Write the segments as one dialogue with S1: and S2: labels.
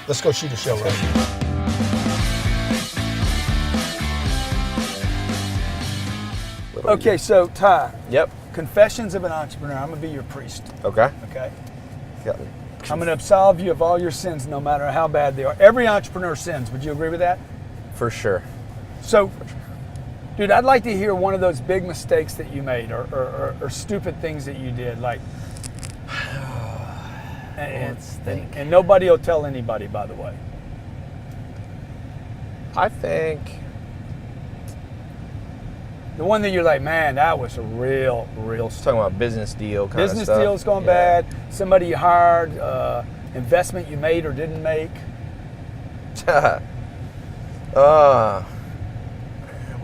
S1: Let's go shoot a show, right? Okay, so Ty.
S2: Yep.
S1: Confessions of an Entrepreneur. I'm gonna be your priest.
S2: Okay.
S1: Okay.
S2: Yeah.
S1: I'm gonna absolve you of all your sins, no matter how bad they are. Every entrepreneur sins. Would you agree with that?
S2: For sure.
S1: So, dude, I'd like to hear one of those big mistakes that you made, or stupid things that you did, like. And nobody will tell anybody, by the way.
S2: I think
S1: the one that you're like, man, that was a real
S2: talking about business deal kind of stuff.
S1: Business deals going bad. Somebody you hired, investment you made or didn't make.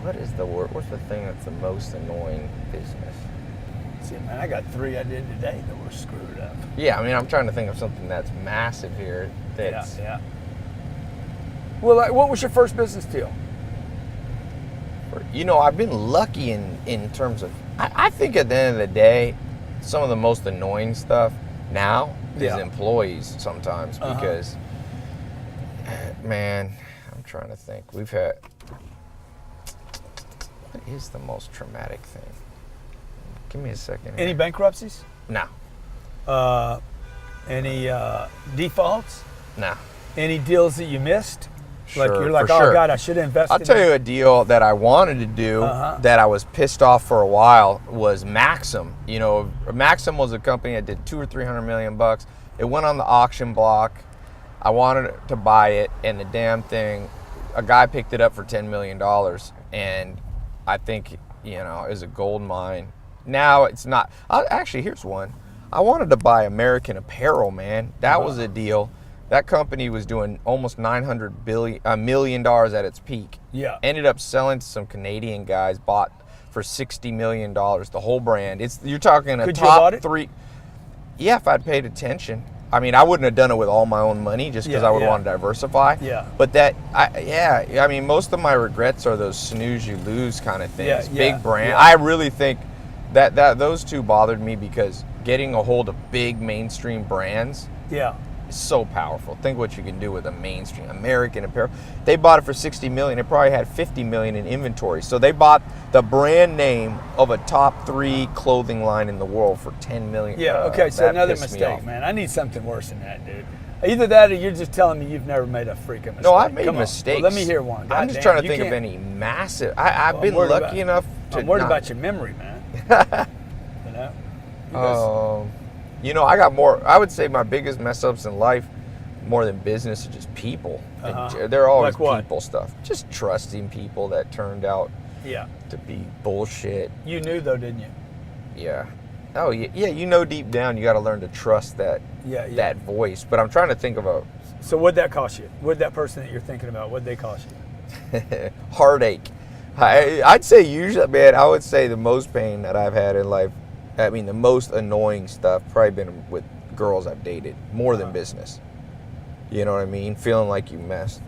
S2: What is the word? What's the thing that's the most annoying business?
S1: See, man, I got 3 I did today that were screwed up.
S2: Yeah, I mean, I'm trying to think of something that's massive here. That's
S1: yeah. Well, like, what was your first business deal?
S2: You know, I've been lucky in terms of, I think at the end of the day, some of the most annoying stuff now is employees sometimes because, man, I'm trying to think. We've had, what is the most traumatic thing? Give me a second here.
S1: Any bankruptcies?
S2: No.
S1: Any defaults?
S2: No.
S1: Any deals that you missed?
S2: Sure,
S1: like you're like,
S2: for
S1: oh
S2: sure.
S1: God, I should have invested.
S2: I'll tell you a deal that I wanted to do that I was pissed off for a while was Maxim. You know, Maxim was a company that did $200 or $300 million. It went on the auction block. I wanted to buy it, and the damn thing, a guy picked it up for $10 million, and I think, you know, it was a gold mine. Now it's not. Actually, here's one. I wanted to buy American Apparel, man. That was a deal. That company was doing almost $900 million at its peak.
S1: Yeah.
S2: Ended up selling to some Canadian guys, bought for $60 million, the whole brand. You're talking a
S1: Could you have bought
S2: top
S1: it?
S2: 3. Yeah, if I'd paid attention. I mean, I wouldn't have done it with all my own money just because I would want to diversify.
S1: Yeah.
S2: But I mean, most of my regrets are those snooze you lose kind of things. Big brand. I really think that those two bothered me because getting a hold of big mainstream brands.
S1: Yeah.
S2: So powerful. Think what you can do with a mainstream American Apparel. They bought it for $60 million. It probably had $50 million in inventory. So they bought the brand name of a top 3 clothing line in the world for $10 million.
S1: Yeah. Okay. So another mistake, man. I need something worse than that, dude. Either that, or you're just telling me you've never made a freaking mistake.
S2: No, I've made mistakes.
S1: Well, let me hear one.
S2: I'm just trying to think of any massive. I've been lucky enough to.
S1: I'm worried about your memory, man. You know.
S2: You know, I got more. I would say my biggest mess ups in life, more than business, are just people. And they're always
S1: like
S2: people stuff. Just trusting people that turned out to be bullshit.
S1: You knew though, didn't you?
S2: Yeah. Oh yeah. You know, deep down, you got to learn to trust that that voice. But I'm trying to think of a.
S1: So what'd that cost you? What'd that person that you're thinking about? What'd they cost you?
S2: Heartache. I'd say usually, man. I would say the most pain that I've had in life. I mean, the most annoying stuff probably been with girls I've dated, more than business. You know what I mean? Feeling like you missed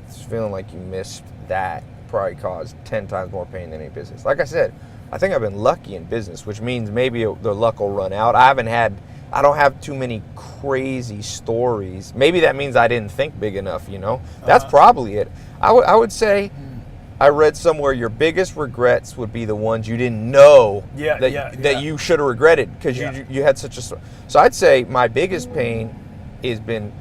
S2: that probably caused 10 times more pain than any business. Like I said, I think I've been lucky in business, which means maybe the luck will run out. I don't have too many crazy stories. Maybe that means I didn't think big enough, you know? That's probably it. I would say... I read somewhere your biggest regrets would be the ones you didn't know that you should have regretted because you had such a... So I'd say my biggest pain has been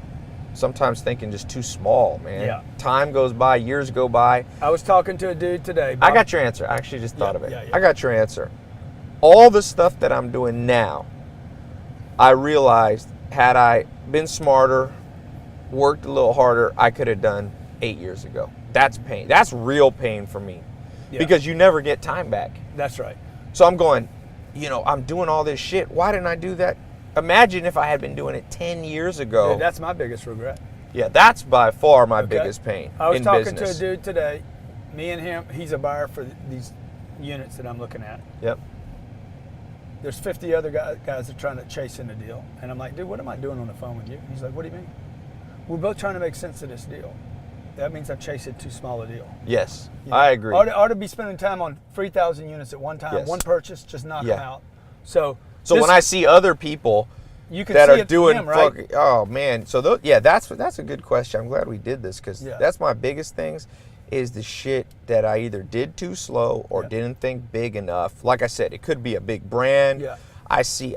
S2: sometimes thinking just too small, man. Yeah. Time goes by, years go by.
S1: I was talking to a dude today. Bob.
S2: I got your answer. I actually just thought of it.
S1: Yeah.
S2: I got your answer. All the stuff that I'm doing now, I realized had I been smarter, worked a little harder, I could have done 8 years ago. That's pain. That's real pain for me because you never get time back.
S1: That's right.
S2: So I'm going, you know, I'm doing all this shit. Why didn't I do that? Imagine if I had been doing it 10 years ago.
S1: Yeah, that's my biggest regret.
S2: Yeah, that's by far my biggest pain.
S1: I was
S2: in
S1: talking
S2: business.
S1: to a dude today. Me and him, he's a buyer for these units that I'm looking at.
S2: Yep.
S1: There's 50 other guys that are trying to chase in the deal. And I'm like, dude, what am I doing on the phone with you? He's like, what do you mean? We're both trying to make sense of this deal. That means I'm chasing too small a deal.
S2: Yes,
S1: you know,
S2: I agree.
S1: Ought to be spending time on 3,000 units at one time, one purchase, just knock them out. So
S2: when I see other people
S1: You can
S2: that
S1: see
S2: are
S1: it
S2: doing
S1: him, right?
S2: fucking. Oh man, so that's a good question. I'm glad we did this because
S1: Yeah.
S2: that's my biggest things. Is the shit that I either did too slow or
S1: Yeah.
S2: didn't think big enough. Like I said, it could be a big brand.
S1: Yeah.
S2: I see.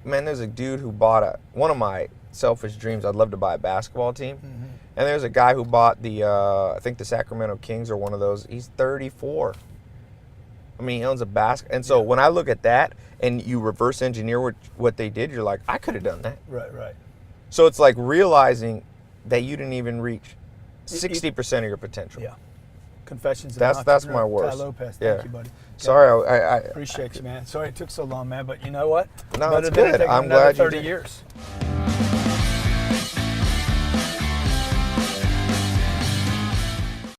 S2: Man, there's a dude who bought one of my selfish dreams. I'd love to buy a basketball team.
S1: Mm-hmm.
S2: And there's a guy who bought I think the Sacramento Kings or one of those. He's 34. I mean, he owns a basket. And so when I look at that and you reverse engineer what they did, you're like, I could have done that.
S1: Right.
S2: So it's like realizing that you didn't even reach 60% of your potential.
S1: Yeah. Confessions of
S2: That's
S1: an
S2: my
S1: Entrepreneur,
S2: worst.
S1: Ty Lopez.
S2: Yeah.
S1: Thank you, buddy.
S2: Sorry, I
S1: Appreciate you, man. Sorry it took so long, man. But you know what?
S2: No,
S1: Better
S2: it's
S1: than it
S2: good.
S1: taking
S2: I'm
S1: another
S2: glad you
S1: 30
S2: did.
S1: years.